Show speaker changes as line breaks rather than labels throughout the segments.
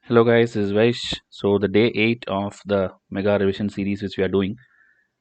Hello guys, this is Vysh. So the day 8 of the mega revision series which we are doing.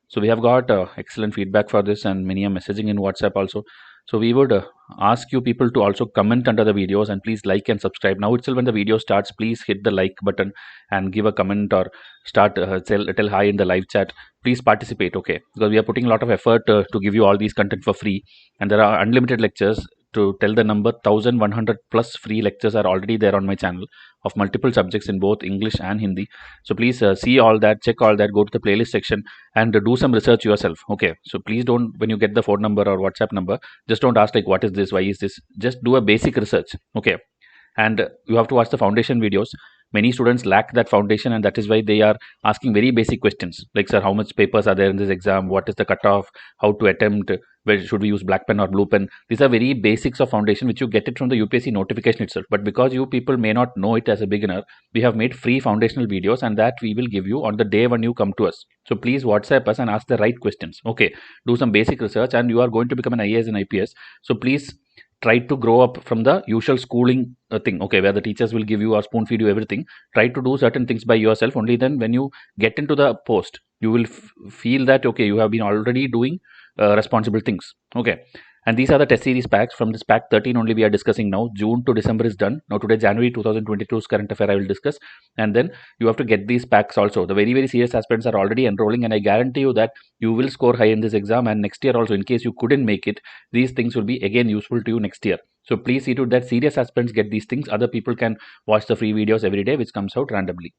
So we have got excellent feedback for this and many are messaging in WhatsApp also. So we would ask you people to also comment under the videos and please like and subscribe. Now itself when the video starts, please hit the like button and give a comment or start tell hi in the live chat. Please participate, okay? Because we are putting a lot of effort to give you all these content for free, and there are unlimited lectures. To tell the number, 1100 plus free lectures are already there on my channel of multiple subjects in both English and Hindi. So please see all that, check all that, go to the playlist section and do some research yourself. Okay, so please don't, when you get the phone number or WhatsApp number, just don't ask like what is this, why is this, just do a basic research. Okay, and you have to watch the foundation videos. Many students lack that foundation and that is why they are asking very basic questions like, sir, how much papers are there in this exam, what is the cutoff, how to attempt, where should we use black pen or blue pen. These are very basics of foundation which you get it from the UPSC notification itself, but because you people may not know it as a beginner, we have made free foundational videos and that we will give you on the day when you come to us. So please WhatsApp us and ask the right questions. Okay, do some basic research and you are going to become an IAS and IPS. So please try to grow up from the usual schooling thing, okay, where the teachers will give you or spoon feed you everything. Try to do certain things by yourself. Only then when you get into the post, you will feel that okay, you have been already doing responsible things. Okay, and these are the test series packs. From this pack 13 only we are discussing now. June to December is done. Now today January 2022's current affair I will discuss, and then you have to get these packs also. The very serious aspirants are already enrolling, and I guarantee you that you will score high in this exam, and next year also, in case you couldn't make it, these things will be again useful to you next year. So please see to that serious aspirants get these things. Other people can watch the free videos every day which comes out randomly.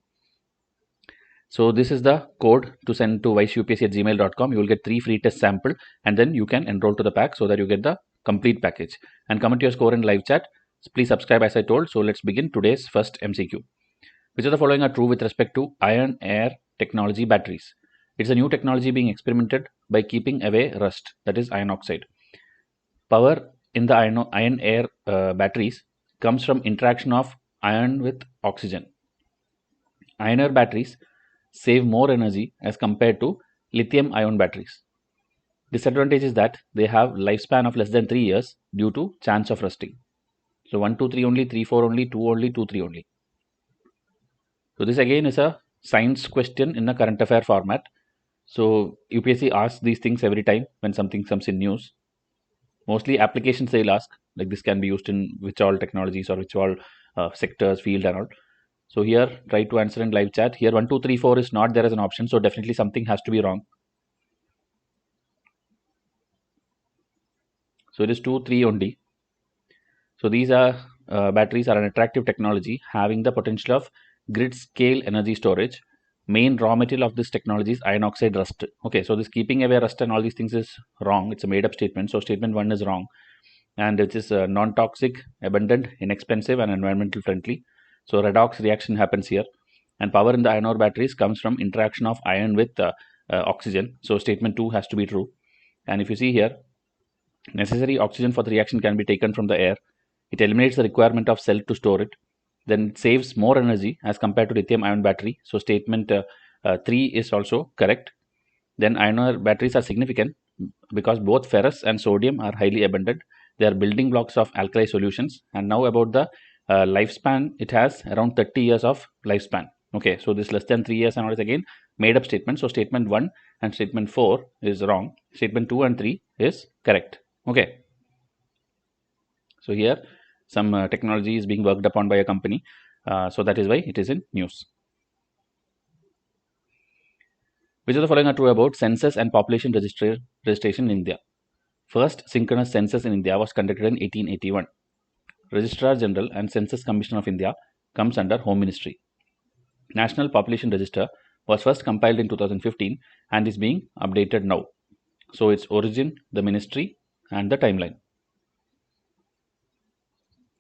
So this is the code to send to vyshupsc@gmail.com. You will get 3 free test sample and then you can enroll to the pack so that you get the complete package. And comment your score in live chat. Please subscribe as I told. So let's begin today's first MCQ. Which of the following are true with respect to iron air technology batteries? It's a new technology being experimented by keeping away rust, that is iron oxide. Power in the iron air batteries comes from interaction of iron with oxygen. Iron air batteries save more energy as compared to lithium ion batteries. Disadvantage is that they have lifespan of less than 3 years due to chance of rusting. So 1, 2, 3 only, 3, 4 only, 2 only, 2, 3 only. So this again is a science question in a current affair format. So UPSC asks these things every time when something comes in news. Mostly applications they'll ask, like this can be used in which all technologies or which all sectors, field and all. So here try to answer in live chat. Here 1, 2, 3, 4 is not there as an option, so definitely something has to be wrong. So it is 2, 3 only. So these are batteries are an attractive technology having the potential of grid scale energy storage. Main raw material of this technology is iron oxide rust. Okay, so this keeping away rust and all these things is wrong. It's a made up statement. So statement 1 is wrong, and it is non-toxic, abundant, inexpensive and environmental friendly. So redox reaction happens here, and power in the iron ore batteries comes from interaction of iron with oxygen. So statement 2 has to be true. And if you see here, necessary oxygen for the reaction can be taken from the air. It eliminates the requirement of cell to store it. Then it saves more energy as compared to lithium ion battery. So statement 3 is also correct. Then iron ore batteries are significant because both ferrous and sodium are highly abundant. They are building blocks of alkali solutions. And now about the lifespan, it has around 30 years of lifespan. Okay, so this less than 3 years and all is again made up statement. So statement 1 and statement 4 is wrong. Statement 2 and 3 is correct. Okay. So here some technology is being worked upon by a company. So that is why it is in news. Which of the following are true about census and population registration in India? First synchronous census in India was conducted in 1881. Registrar General and Census Commission of India comes under Home Ministry. National Population Register was first compiled in 2015 and is being updated now. So its origin, the ministry and the timeline.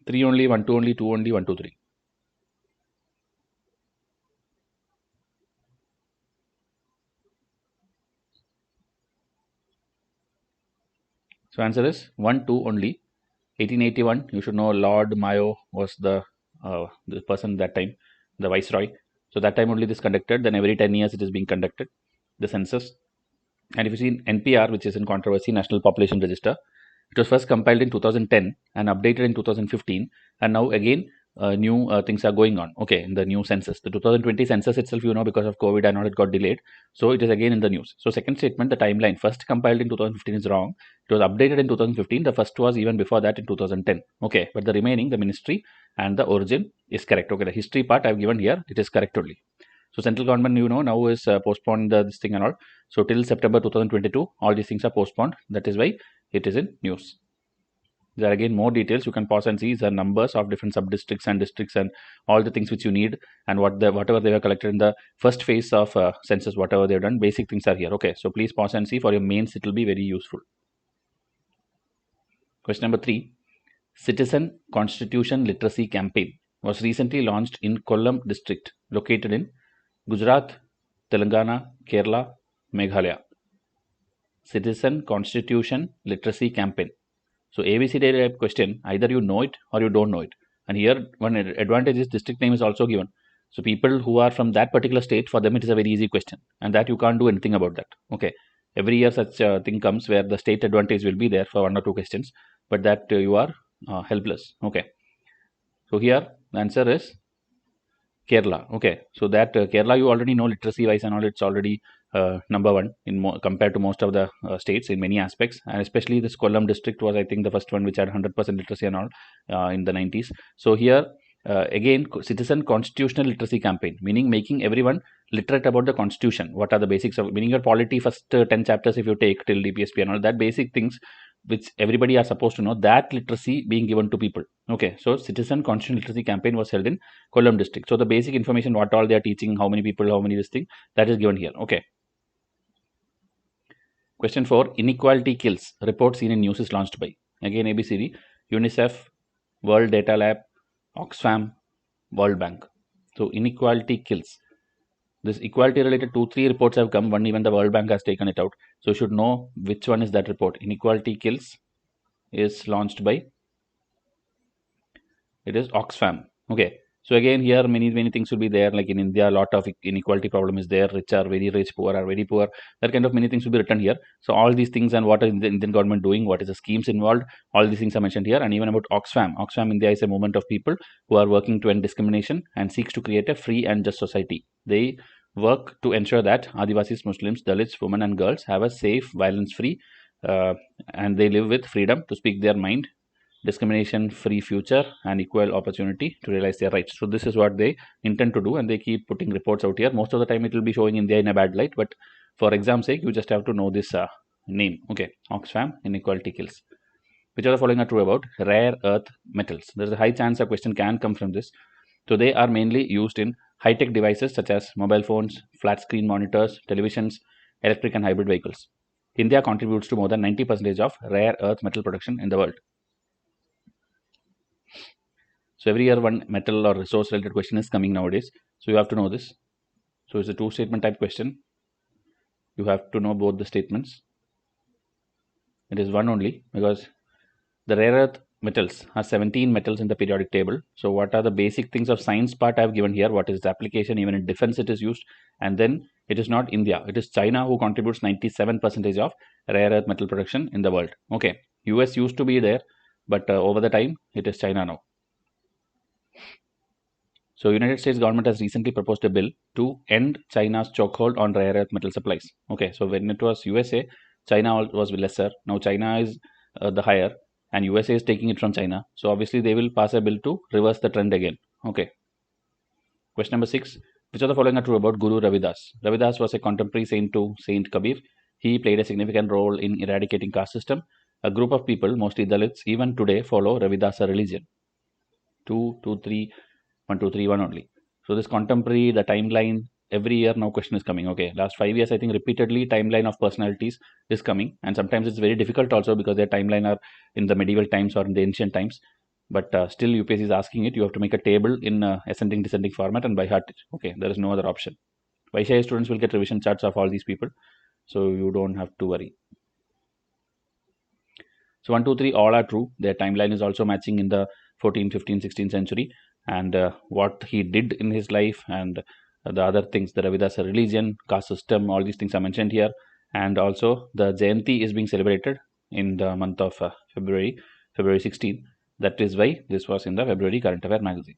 3 only, 1, 2 only, 2 only, 1, 2, 3. So answer is 1, 2 only. 1881, you should know Lord Mayo was the person that time, the viceroy. So that time only this conducted. Then every 10 years it is being conducted, the census. And if you see NPR, which is in controversy, National Population Register, it was first compiled in 2010 and updated in 2015, and now again new things are going on, okay, in the new census. The 2020 census itself, because of COVID and all, it got delayed. So it is again in the news. So second statement, the timeline first compiled in 2015 is wrong. It was updated in 2015. The first was even before that in 2010. Okay, but the remaining, the ministry and the origin is correct. Okay, the history part I've given here, it is correct only. So central government, now is postponed this thing and all. So till September 2022, all these things are postponed. That is why it is in news. There are again more details. You can pause and see the numbers of different sub-districts and districts and all the things which you need, and whatever they were collected in the first phase of census, whatever they've done, basic things are here. Okay, so please pause and see. For your mains, it will be very useful. Question number 3. Citizen Constitution Literacy Campaign was recently launched in Kollam district, located in Gujarat, Telangana, Kerala, Meghalaya. Citizen Constitution Literacy Campaign. So ABCD type question, either you know it or you don't know it. And here one advantage is district name is also given. So people who are from that particular state, for them it is a very easy question, and that you can't do anything about that. Okay, every year such a thing comes where the state advantage will be there for 1 or 2 questions, but that you are helpless. Okay, so here the answer is Kerala. Okay, so that Kerala, you already know literacy wise and all, it's already number one in compared to most of the states in many aspects, and especially this Kollam district was, I think, the first one which had 100% literacy and all in the 90s. So here again, citizen constitutional literacy campaign, meaning making everyone literate about the constitution. What are the basics of, meaning your polity first 10 chapters if you take till DPSP and all that basic things which everybody are supposed to know, that literacy being given to people. Okay, so citizen constitutional literacy campaign was held in Kollam district. So the basic information, what all they are teaching, how many people, how many this thing, that is given here. Okay. Question 4. Inequality Kills report seen in news is launched by, again ABCD, UNICEF, World Data Lab, Oxfam, World Bank. So inequality kills. This equality related 2-3 reports have come. One even the World Bank has taken it out. So you should know which one is that report. Inequality Kills is launched by, it is Oxfam. Okay. So again here many things will be there, like in India a lot of inequality problem is there, rich are very rich, poor are very poor, that kind of many things will be written here. So all these things and what is the Indian government doing, what is the schemes involved, all these things are mentioned here. And even about Oxfam, India is a movement of people who are working to end discrimination and seeks to create a free and just society. They work to ensure that Adivasis, Muslims, Dalits, women and girls have a safe, violence free and they live with freedom to speak their mind, discrimination free future and equal opportunity to realize their rights. So this is what they intend to do, and they keep putting reports out here. Most of the time it will be showing India in a bad light, but for exam sake you just have to know this name. Okay, Oxfam, Inequality Kills. Which of the following are true about rare earth metals? There's a high chance a question can come from this. So they are mainly used in high-tech devices such as mobile phones, flat screen monitors, televisions, electric and hybrid vehicles. India contributes to more than 90% of rare earth metal production in the world. So every year one metal or resource related question is coming nowadays. So you have to know this. So it's a 2 statement type question. You have to know both the statements. It is one only because the rare earth metals are 17 metals in the periodic table. So what are the basic things of science part I have given here? What is its application? Even in defense it is used. And then it is not India. It is China who contributes 97% of rare earth metal production in the world. Okay. US used to be there, but over the time it is China now. So United States government has recently proposed a bill to end China's chokehold on rare earth metal supplies. Okay, so when it was USA, China was lesser. Now China is the higher, and USA is taking it from China. So obviously they will pass a bill to reverse the trend again. Okay. Question number 6. Which of the following are true about Guru Ravidas? Ravidas was a contemporary saint to Saint Kabir. He played a significant role in eradicating caste system. A group of people, mostly Dalits, even today follow Ravidasa religion. 2, 2, 3. 1, 2, 3, 1 only. So this contemporary, the timeline, every year now question is coming. Okay, last 5 years I think repeatedly timeline of personalities is coming, and sometimes it's very difficult also because their timeline are in the medieval times or in the ancient times. But still UPSC is asking it. You have to make a table in ascending descending format and by heart it. Okay, there is no other option. Vysh students will get revision charts of all these people, so you don't have to worry. So 1, 2, 3 all are true. Their timeline is also matching in the 14th, 15th, 16th century. And what he did in his life and the other things, the Ravidasa religion, caste system, all these things are mentioned here. And also the Jayanti is being celebrated in the month of February 16. That is why this was in the February current affair magazine.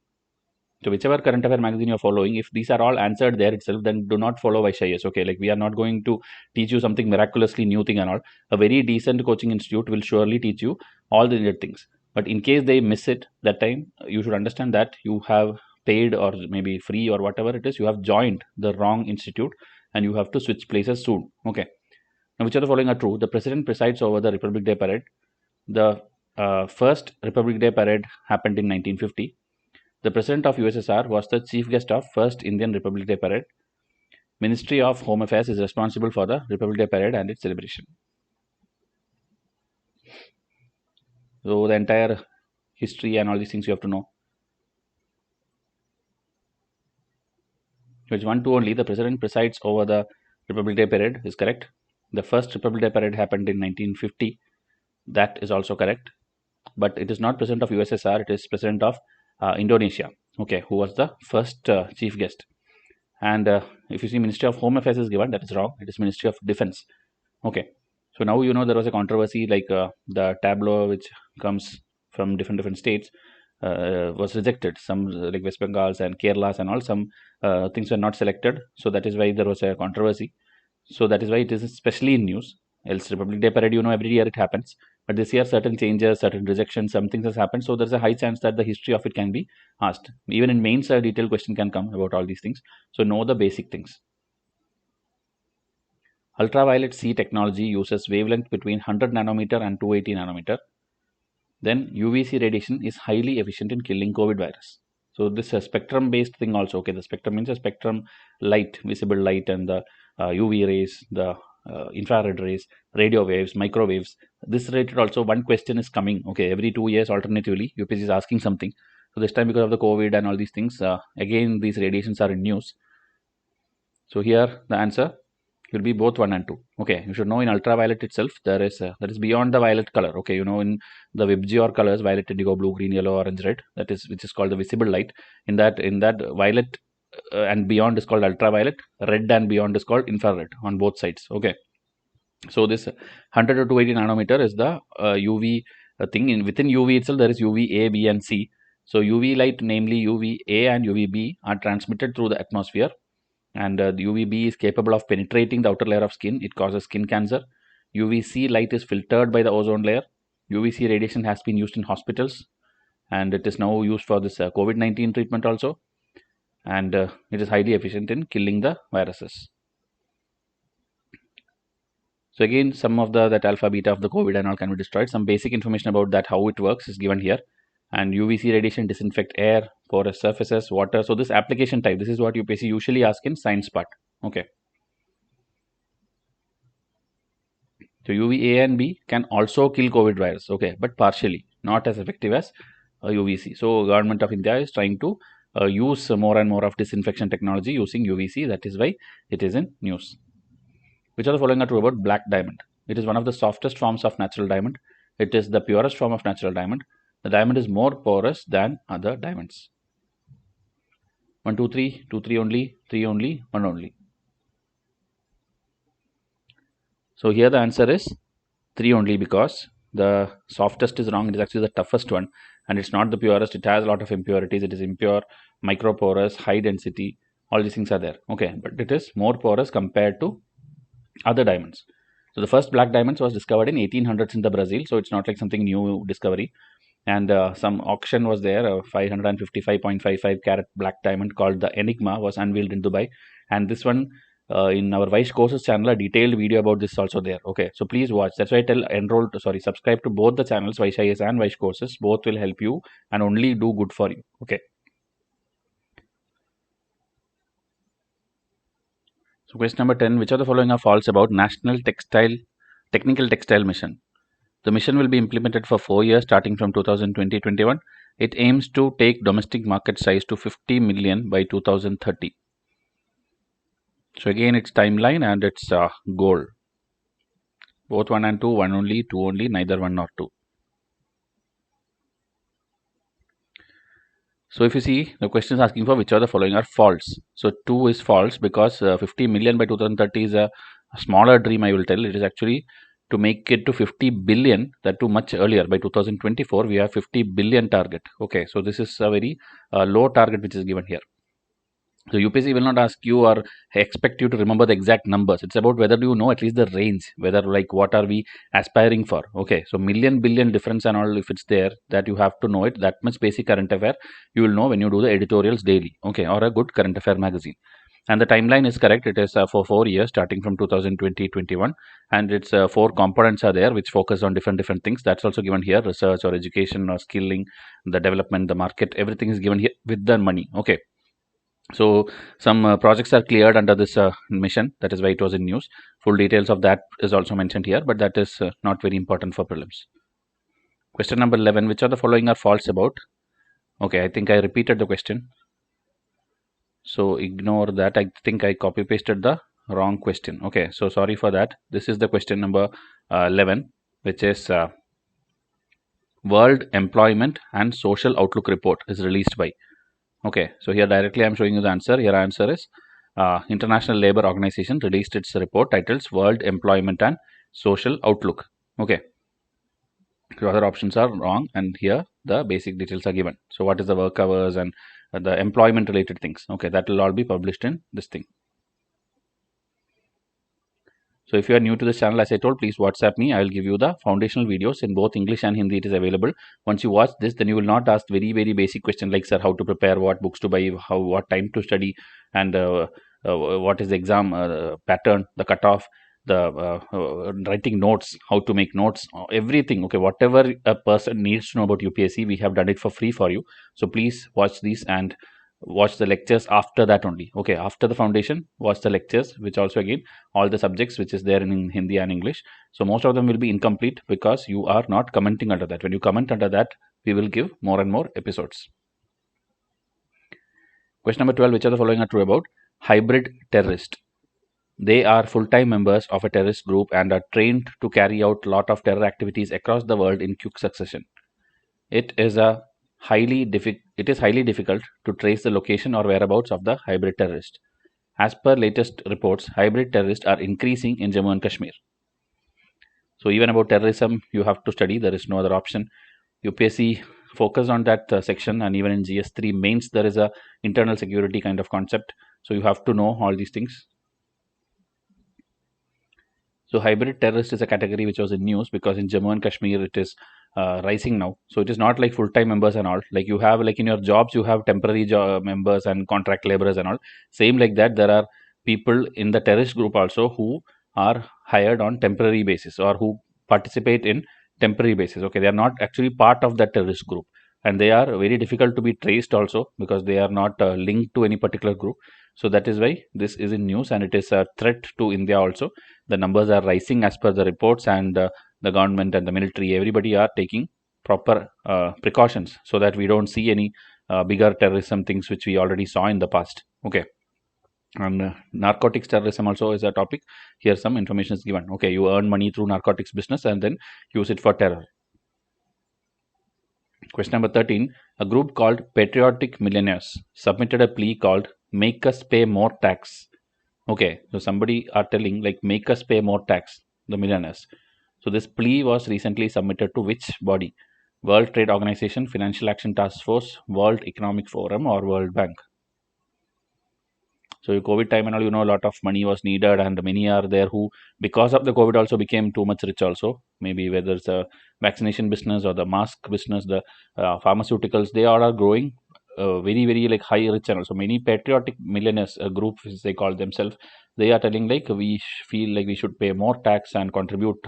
So whichever current affair magazine you're following, if these are all answered there itself, then do not follow Vysh. Okay, like we are not going to teach you something miraculously new thing and all. A very decent coaching institute will surely teach you all the needed things. But in case they miss it that time, you should understand that you have paid or maybe free or whatever it is, you have joined the wrong institute and you have to switch places soon. Okay. Now, which of the following are true? The president presides over the Republic Day parade. The first Republic Day parade happened in 1950. The President of USSR was the chief guest of first Indian Republic Day Parade. Ministry of Home Affairs is responsible for the Republic Day Parade and its celebration. So the entire history and all these things you have to know. Which 1, 2 only, the President presides over the Republic Day Parade is correct. The first Republic Day Parade happened in 1950. That is also correct. But it is not President of USSR, it is President of Indonesia, okay, who was the first chief guest. And if you see Ministry of Home Affairs is given, that is wrong. It is Ministry of Defense. Okay. So now you know there was a controversy like the tableau which comes from different states was rejected. Some like West Bengals and Kerala's and all, some things were not selected. So that is why there was a controversy. So that is why it is especially in news. Else Republic Day Parade, you know, every year it happens. But this year certain changes, certain rejections, some things has happened. So there's a high chance that the history of it can be asked. Even in mains, a detailed question can come about all these things. So know the basic things. Ultraviolet C technology uses wavelength between 100 nanometer and 280 nanometer. Then UVC radiation is highly efficient in killing COVID virus. So this is a spectrum based thing also. Okay, the spectrum means a spectrum light, visible light, and the UV rays, the infrared rays, radio waves, microwaves. This related also one question is coming. Okay, every 2 years alternatively, UPSC is asking something. So this time because of the COVID and all these things, again these radiations are in news. So here the answer will be both 1 and 2. Okay, you should know in ultraviolet itself there is that is beyond the violet color. Okay, you know in the VIBGYOR colors, violet, indigo, blue, green, yellow, orange, red, that is which is called the visible light. In that violet and beyond is called ultraviolet, red and beyond is called infrared on both sides. Okay, so this 100 to 280 nanometer is the UV thing. Within UV itself there is UVA, B and C. So UV light, namely UVA and UVB, are transmitted through the atmosphere, and the UVB is capable of penetrating the outer layer of skin. It causes skin cancer. UVC light is filtered by the ozone layer. UVC radiation has been used in hospitals, and it is now used for this COVID-19 treatment also, and it is highly efficient in killing the viruses. So again, some of that alpha beta of the COVID and all can be destroyed. Some basic information about that, how it works, is given here. And UVC radiation disinfect air, porous surfaces, water. So this application type, this is what UPSC usually ask in science part. Okay. So UVA and B can also kill COVID virus. Okay, but partially, not as effective as UVC. So government of India is trying to use more and more of disinfection technology using UVC. That is why it is in news. Which are the following are true about black diamond? It is one of the softest forms of natural diamond. It is the purest form of natural diamond. The diamond is more porous than other diamonds. 1, 2, 3, 2, 3 only, 3 only, 1 only. So here the answer is 3 only, because the softest is wrong. It is actually the toughest one, and it's not the purest. It has a lot of impurities. It is impure, microporous, high density. All these things are there. Okay, but it is more porous compared to other diamonds. So the first black diamonds was discovered in 1800s in the Brazil. So it's not like something new discovery. And some auction was there. 555.55 carat black diamond called the Enigma was unveiled in Dubai. And this one in our Vysh courses channel, a detailed video about this also there. Okay, so please watch. That's why I tell subscribe to both the channels, Vysh IS and Vysh courses. Both will help you and only do good for you. Okay. So question number 10, which of the following are false about National Technical Textile Mission? The mission will be implemented for 4 years starting from 2020-21. It aims to take domestic market size to 50 million by 2030. So again, it's timeline and it's goal. Both 1 and 2, 1 only, 2 only, neither 1 nor 2. So if you see, the question is asking for which of the following are false. So 2 is false because 50 million by 2030 is a smaller dream, I will tell. It is actually to make it to 50 billion, that too much earlier. By 2024 we have 50 billion target. Okay, so this is a very low target which is given here. So UPSC will not ask you or expect you to remember the exact numbers. It's about whether you know at least the range, whether like what are we aspiring for. Okay, so million billion difference and all, if it's there, that you have to know it. That much basic current affair you will know when you do the editorials daily. Okay, or a good current affair magazine. And the timeline is correct. It is for 4 years starting from 2020-21, and it's 4 components are there which focus on different things. That's also given here: research or education or skilling, the development, the market, everything is given here with the money. Okay, so some projects are cleared under this mission. That is why it was in news. Full details of that is also mentioned here, but that is not very important for prelims. Question number 11: which of the following are false about? Okay, I think I repeated the question, so ignore that. I think I copy pasted the wrong question. Okay, so sorry for that. This is the question number 11, which is World Employment and Social Outlook Report is released by. Okay, so here directly I'm showing you the answer. Here answer is International Labour Organization released its report titled World Employment and Social Outlook. Okay, so other options are wrong, and here the basic details are given. So what is the work hours and the employment related things. Okay, that will all be published in this thing. So if you are new to this channel, as I told, please WhatsApp me. I will give you the foundational videos in both English and Hindi. It is available. Once you watch this, then you will not ask very basic question like, sir, how to prepare, what books to buy, what time to study, and what is the exam pattern, the cutoff, the writing notes, how to make notes, everything. Okay, whatever a person needs to know about UPSC, we have done it for free for you. So please watch these and watch the lectures after that only. Okay, after the foundation, watch the lectures, which also again all the subjects which is there in Hindi and English. So most of them will be incomplete because you are not commenting under that. When you comment under that, we will give more and more episodes. Question number 12: which of the following are true about hybrid terrorist? They are full-time members of a terrorist group and are trained to carry out lot of terror activities across the world in quick succession. It is highly difficult to trace the location or whereabouts of the hybrid terrorist. As per latest reports, hybrid terrorists are increasing in Jammu and Kashmir. So even about terrorism, you have to study. There is no other option. UPSC focus on that section, and even in GS3 mains there is a internal security kind of concept. So you have to know all these things. So hybrid terrorist is a category which was in news because in Jammu and Kashmir it is rising now. So it is not like full-time members and all. Like you have, like in your jobs, you have temporary job members and contract laborers and all. Same like that, there are people in the terrorist group also who are hired on temporary basis or who participate in temporary basis. Okay, they are not actually part of that terrorist group, and they are very difficult to be traced also because they are not linked to any particular group. So that is why this is in news, and it is a threat to India also. The numbers are rising as per the reports, and the government and the military, everybody are taking proper precautions so that we don't see any bigger terrorism things which we already saw in the past. Okay, and narcotics terrorism also is a topic. Here some information is given. Okay, you earn money through narcotics business and then use it for terror. Question number 13: a group called Patriotic Millionaires submitted a plea called Make Us Pay More Tax. Okay, so somebody are telling like make us pay more tax, the millionaires. So this plea was recently submitted to which body? World Trade Organization, Financial Action Task Force, World Economic Forum, or World Bank? So COVID time and all, a lot of money was needed, and many are there who, because of the COVID, also became too much rich also. Maybe whether it's a vaccination business or the mask business, the pharmaceuticals, they all are growing very like high rich and also many patriotic millionaires group, as they call themselves. They are telling like we feel like we should pay more tax and contribute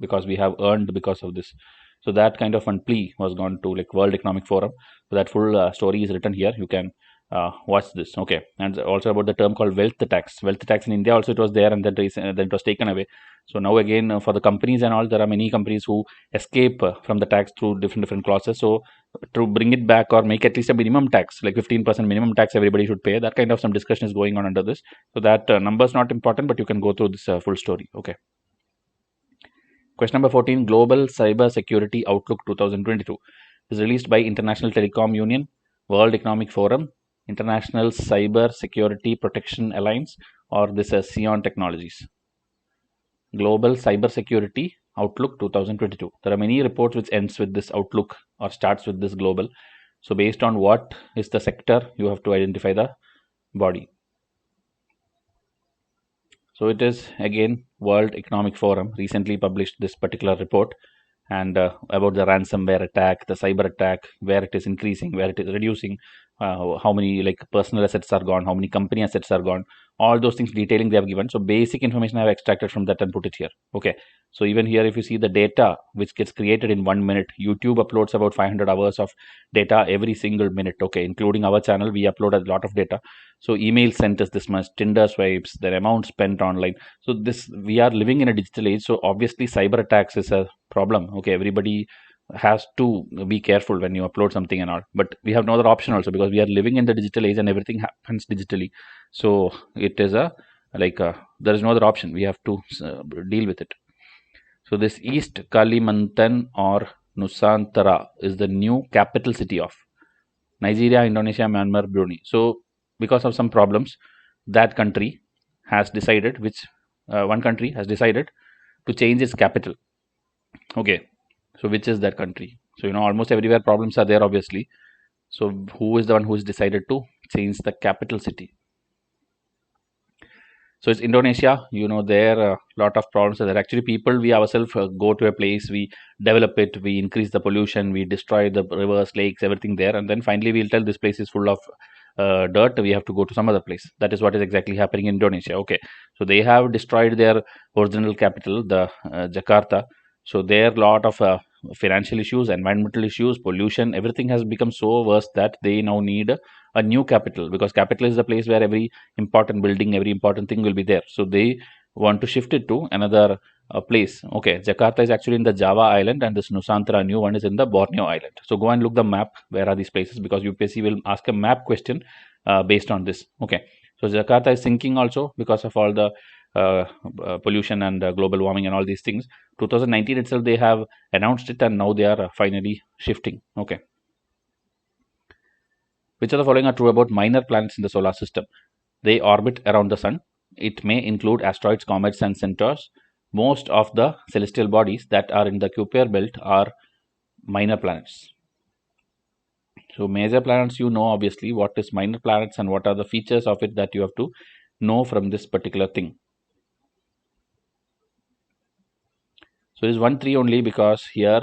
because we have earned because of this. So that kind of one plea was gone to like World Economic Forum. So that full story is written here. You can watch this. Okay, and also about the term called wealth tax. Wealth tax in India also it was there, and then it was taken away. So now again for the companies and all, there are many companies who escape from the tax through different clauses. So to bring it back or make at least a minimum tax, like 15% minimum tax everybody should pay. That kind of some discussion is going on under this. So that number is not important, but you can go through this full story. Okay. Question number 14: Global Cyber Security Outlook 2022 is released by International Telecom Union, World Economic Forum, International Cyber Security Protection Alliance, or this is Sion Technologies. Global Cybersecurity Outlook 2022. There are many reports which ends with this outlook or starts with this global. So based on what is the sector, you have to identify the body. So it is again World Economic Forum recently published this particular report, and about the ransomware attack, the cyber attack, where it is increasing, where it is reducing, how many like personal assets are gone, how many company assets are gone, all those things detailing they have given. So basic information I have extracted from that and put it here. Okay, so even here if you see the data which gets created in 1 minute, YouTube uploads about 500 hours of data every single minute. Okay, including our channel, we upload a lot of data. So email sent is this much, Tinder swipes, the amount spent online. So this, we are living in a digital age, so obviously cyber attacks is a problem. Okay, everybody has to be careful when you upload something and all, but we have no other option also, because we are living in the digital age and everything happens digitally. So it is a like there is no other option, we have to deal with it. So this East Kalimantan or Nusantara is the new capital city of Nigeria, Indonesia, Myanmar, Brunei. So because of some problems, that country has decided, which one country has decided to change its capital. Okay, so which is that country? So almost everywhere problems are there, obviously. So who is the one who has decided to change the capital city? So it's Indonesia. There are a lot of problems are there. Actually, people, we ourselves go to a place, we develop it, we increase the pollution, we destroy the rivers, lakes, everything there, and then finally we'll tell this place is full of dirt, we have to go to some other place. That is what is exactly happening in Indonesia. Okay, so they have destroyed their original capital, the Jakarta. So there are a lot of financial issues, environmental issues, pollution, everything has become so worse that they now need a new capital, because capital is the place where every important building, every important thing will be there. So they want to shift it to another place. Okay, Jakarta is actually in the Java island, and this Nusantara new one is in the Borneo island. So go and look the map, where are these places, because UPSC will ask a map question based on this. Okay, so Jakarta is sinking also because of all the pollution and global warming and all these things. 2019 itself they have announced it, and now they are finally shifting. Okay, which of the following are true about minor planets in the solar system? They orbit around the sun. It may include asteroids, comets, and centaurs. Most of the celestial bodies that are in the Kuiper belt are minor planets. So major planets, obviously what is minor planets and what are the features of it that you have to know from this particular thing. So it is 1 3 only, because here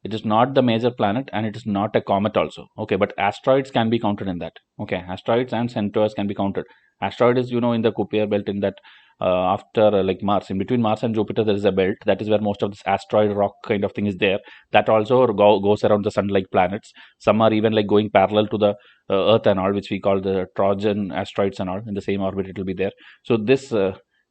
it is not the major planet and it is not a comet also. Okay, but asteroids can be counted in that. Okay, asteroids and centaurs can be counted. Asteroid is in the Kuiper belt, in that after like Mars, in between Mars and Jupiter there is a belt, that is where most of this asteroid rock kind of thing is there. That also goes around the sun like planets. Some are even like going parallel to the Earth and all, which we call the Trojan asteroids and all. In the same orbit it will be there. So this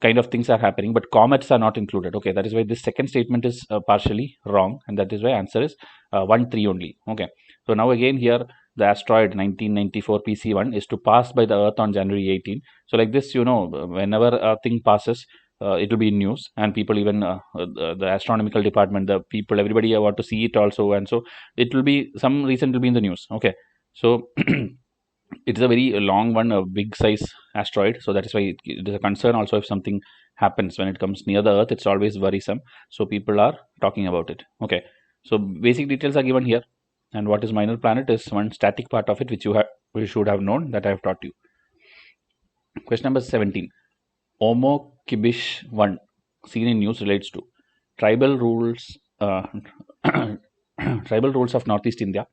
kind of things are happening, but comets are not included. Okay, that is why this second statement is partially wrong, and that is why answer is 1 3 only. Okay, so now again here the asteroid 1994 PC1 is to pass by the Earth on January 18. So like this, whenever a thing passes, it will be in news, and people, even the astronomical department, the people, everybody want to see it also, and so it will be, some reason it will be in the news. Okay, so it is a very long one, a big size asteroid. So that is why it is a concern also. If something happens when it comes near the Earth, it's always worrisome. So people are talking about it. Okay, so basic details are given here. And what is minor planet is one static part of it, which you should have known, that I have taught you. Question number 17. Omo Kibish 1 seen in news relates to tribal rules, tribal rules of Northeast India,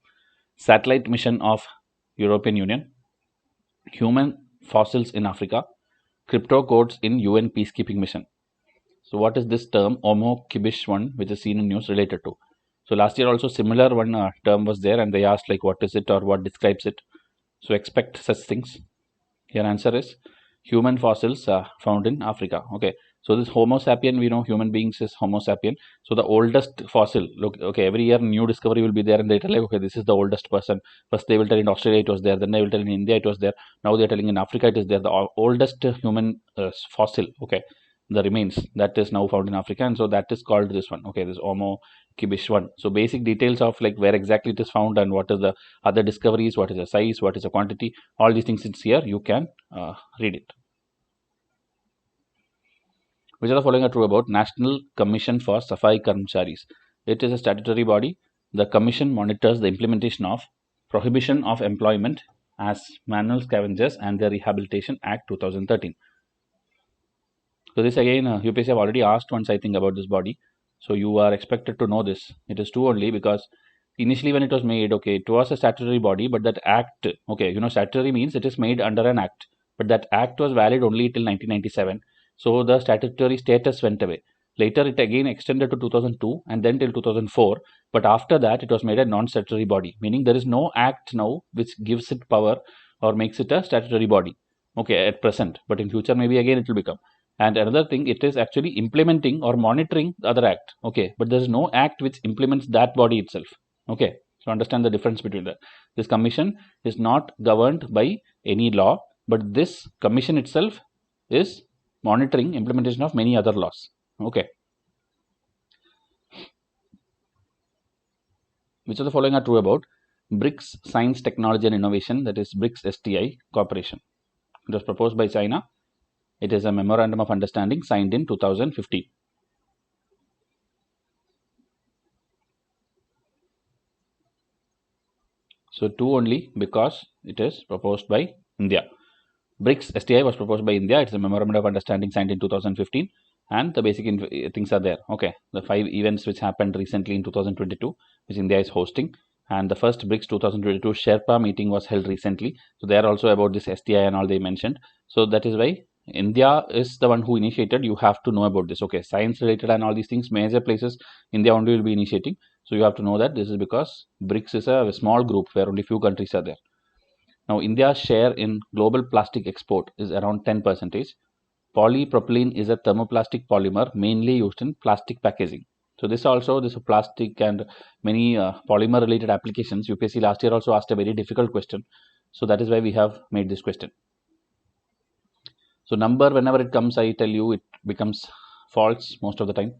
satellite mission of European Union, human fossils in Africa, crypto codes in UN peacekeeping mission. So what is this term Omo Kibish 1 which is seen in news related to? So last year also similar one term was there, and they asked like what is it or what describes it. So expect such things. Here answer is human fossils found in Africa. Okay, so this Homo sapien, we know human beings is Homo sapien. So the oldest fossil, look, okay, every year new discovery will be there, and they tell like, okay, this is the oldest person. First they will tell in Australia it was there, then they will tell in India it was there. Now they are telling in Africa it is there. The oldest human fossil, okay, the remains that is now found in Africa, and so that is called this one. Okay, this Homo Kibish 1. So basic details of like where exactly it is found and what is the other discoveries, what is the size, what is the quantity, all these things it's here, you can read it. Which of the following are true about National Commission for Safai Karmcharis? It is a statutory body. The commission monitors the implementation of Prohibition of Employment as Manual Scavengers and the Rehabilitation Act 2013. So this again, UPSC have already asked once, I think, about this body. So you are expected to know this. It is true only because initially when it was made, okay, it was a statutory body, but that act, okay, statutory means it is made under an act, but that act was valid only till 1997. So the statutory status went away. Later it again extended to 2002 and then till 2004. But after that it was made a non-statutory body, meaning there is no act now which gives it power or makes it a statutory body. Okay, at present, but in future maybe again it will become. And another thing, it is actually implementing or monitoring the other act. Okay, but there is no act which implements that body itself. Okay, so understand the difference between that. This commission is not governed by any law, but this commission itself is monitoring implementation of many other laws. Okay. Which of the following are true about BRICS Science, Technology and Innovation, that is BRICS STI Corporation? It was proposed by China. It is a memorandum of understanding signed in 2015. So 2 only because it is proposed by India. BRICS STI was proposed by India. It's a memorandum of understanding signed in 2015, and the basic things are there. Okay, the 5 events which happened recently in 2022, which India is hosting, and the first BRICS 2022 Sherpa meeting was held recently. So they are also about this STI and all they mentioned. So that is why India is the one who initiated. You have to know about this. Okay, science related and all these things, major places India only will be initiating. So you have to know that this is because BRICS is a small group where only few countries are there. Now, India's share in global plastic export is around 10%. Polypropylene is a thermoplastic polymer mainly used in plastic packaging. So this plastic and many polymer related applications. UPSC last year also asked a very difficult question. So that is why we have made this question. So number, whenever it comes, I tell you, it becomes false most of the time.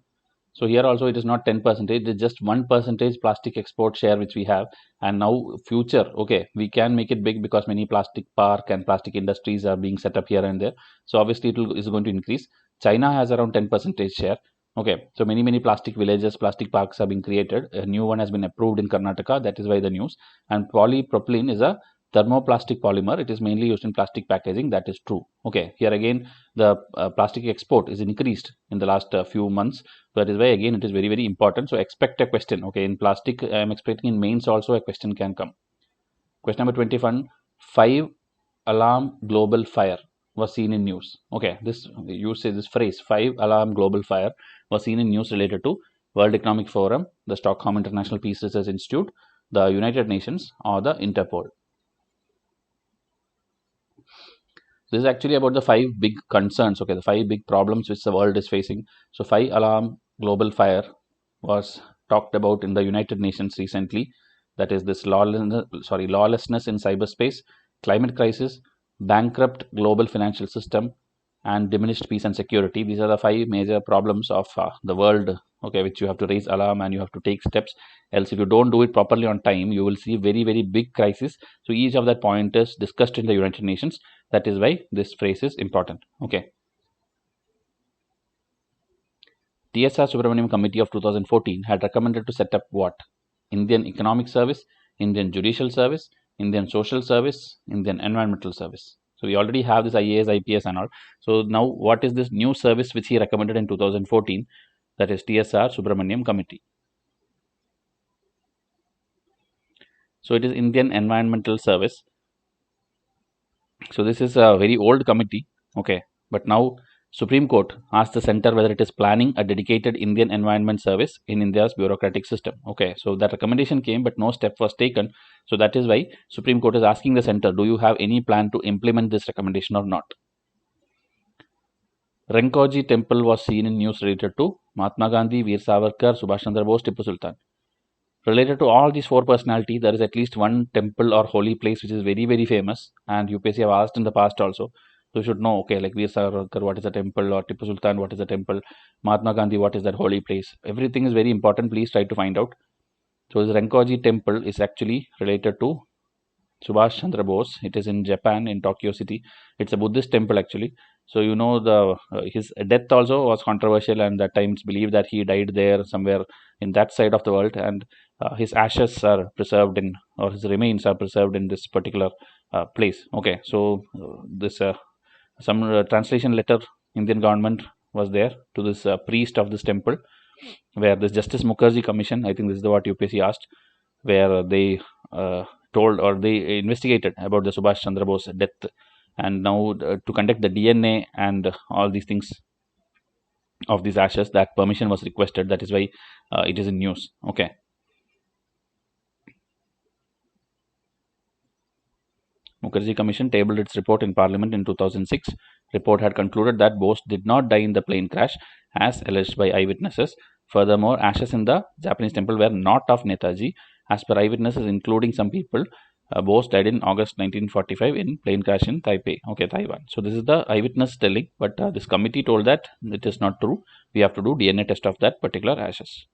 So here also it is not 10%, it is just 1% plastic export share which we have. And now future, okay, we can make it big because many plastic park and plastic industries are being set up here and there. So obviously it is going to increase. China has around 10% share. Okay, so many plastic villages, plastic parks are being created. A new one has been approved in Karnataka. That is why the news. And polypropylene is a thermoplastic polymer. It is mainly used in plastic packaging. That is true. Okay, here again the plastic export is increased in the last few months. So that is why again it is very important. So expect a question. Okay, in plastic I am expecting in mains also a question can come. Question number 21. 5-alarm global fire was seen in news. Okay, this you say this phrase 5-alarm global fire was seen in news related to World Economic Forum, the Stockholm International Peace Research Institute, the United Nations or the Interpol. This is actually about the 5 big concerns, okay, the 5 big problems which the world is facing. So 5-alarm global fire was talked about in the United Nations recently. That is this lawlessness in cyberspace, climate crisis, bankrupt global financial system, and diminished peace and security. These are the 5 major problems of the world, okay, which you have to raise alarm and you have to take steps. Else if you don't do it properly on time, you will see very big crisis. So each of that point is discussed in the United Nations. That is why this phrase is important. Okay. TSR Subramaniam Committee of 2014 had recommended to set up what? Indian Economic Service, Indian Judicial Service, Indian Social Service, Indian Environmental Service. So we already have this IAS, IPS and all. So now what is this new service which he recommended in 2014? That is TSR Subramaniam Committee. So it is Indian Environmental Service. So this is a very old committee. Okay, but now Supreme Court asked the center whether it is planning a dedicated Indian Environment Service in India's bureaucratic system. Okay, so that recommendation came, but no step was taken. So that is why Supreme Court is asking the center, do you have any plan to implement this recommendation or not? Renkoji Temple was seen in news related to Mahatma Gandhi, Veer Savarkar, Subhash Chandra Bose, Tipu Sultan. Related to all these 4 personalities, there is at least one temple or holy place which is very famous, and UPSC have asked in the past also. So you should know, okay, like Veer Savarkar, what is a temple, or Tipu Sultan, what is a temple, Mahatma Gandhi, what is that holy place. Everything is very important. Please try to find out. So this Renkoji Temple is actually related to Subhash Chandra Bose. It is in Japan, in Tokyo City. It's a Buddhist temple actually. So you know the his death also was controversial, and that time it's believed that he died there somewhere in that side of the world, and his ashes are preserved in, or his remains are preserved in this particular place. Okay, so this some translation letter Indian government was there to this priest of this temple, where this Justice Mukherjee Commission, I think this is what UPSC asked, where they told or they investigated about the Subhash Chandra Bose death, and now to conduct the DNA and all these things of these ashes, that permission was requested. That is why it is in news. Okay. Mukherjee Commission tabled its report in Parliament in 2006. Report had concluded that Bose did not die in the plane crash as alleged by eyewitnesses. Furthermore, ashes in the Japanese temple were not of Netaji. As per eyewitnesses, including some people, Bose died in August 1945 in plane crash in Taipei, Taiwan. So this is the eyewitness telling, but this committee told that it is not true. We have to do DNA test of that particular ashes.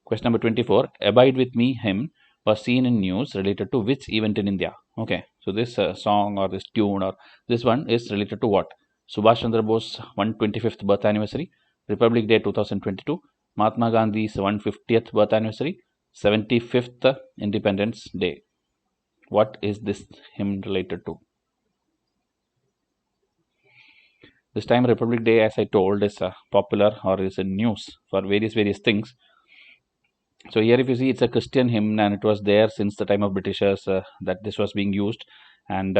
Question number 24. Abide with me hymn was seen in news related to which event in India? Okay, so this song or this tune or this one is related to what? Subhash Chandra Bose 125th birth anniversary, Republic Day 2022, Mahatma Gandhi's 150th birth anniversary, 75th Independence Day. What is this hymn related to? This time Republic Day, as I told, is popular or is in news for various things. So here if you see, it's a Christian hymn, and it was there since the time of Britishers that this was being used. And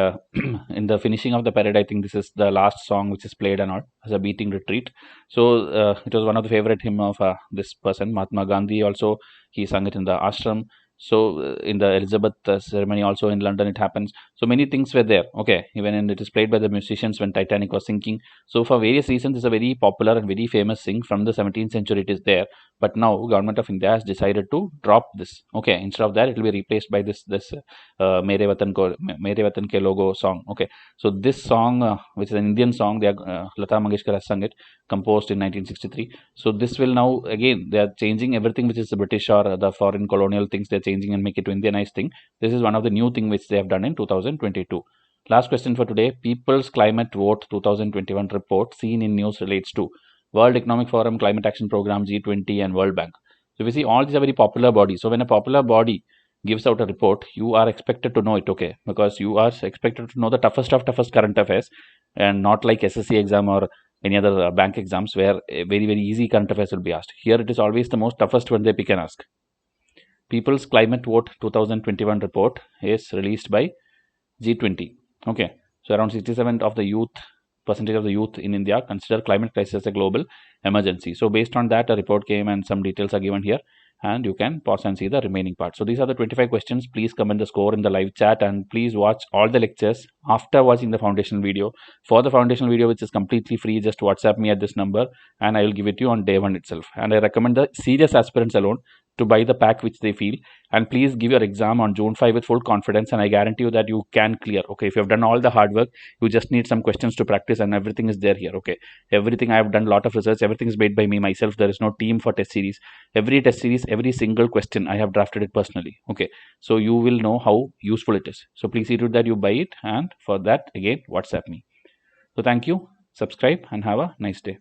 in the finishing of the parade, I think this is the last song which is played and all as a beating retreat. So it was one of the favorite hymn of this person, Mahatma Gandhi. Also, he sung it in the ashram. So in the Elizabeth ceremony, also in London, it happens. So many things were there. Okay, even and it is played by the musicians when Titanic was sinking. So for various reasons, it's a very popular and very famous thing from the 17th century. It is there, but now government of India has decided to drop this. Okay, instead of that, it will be replaced by this Mere Watan Ke Logo song. Okay, so this song, which is an Indian song, they are, Lata Mangeshkar has sung it, composed in 1963. So this will now again, they are changing everything which is the British or the foreign colonial things. They're changing and make it to Indianized thing. This is one of the new thing which they have done in 2022. Last question for today. People's Climate Vote 2021 report seen in news relates to World Economic Forum, Climate Action Program, G20, and World Bank. So we see all these are very popular bodies. So when a popular body gives out a report, you are expected to know it, okay? Because you are expected to know the toughest of toughest current affairs, and not like SSC exam or any other bank exams where a very easy current affairs will be asked. Here it is always the most toughest one they pick and ask. People's Climate Vote 2021 report is released by G20. Okay, so around 67% of the youth in India consider climate crisis as a global emergency. So based on that, a report came and some details are given here, and you can pause and see the remaining part. So these are the 25 questions. Please comment the score in the live chat, and please watch all the lectures after watching the foundational video. For the foundational video, which is completely free, just WhatsApp me at this number and I will give it to you on day one itself. And I recommend the serious aspirants alone to buy the pack which they feel, and please give your exam on June 5 with full confidence, and I guarantee you that you can clear. Okay, if you have done all the hard work, you just need some questions to practice, and everything is there here. Okay, everything I have done a lot of research, everything is made by me myself. There is no team for test series. Every test series, every single question I have drafted it personally. Okay, so you will know how useful it is. So please see to it that you buy it, and for that again WhatsApp me. So thank you, subscribe, and have a nice day.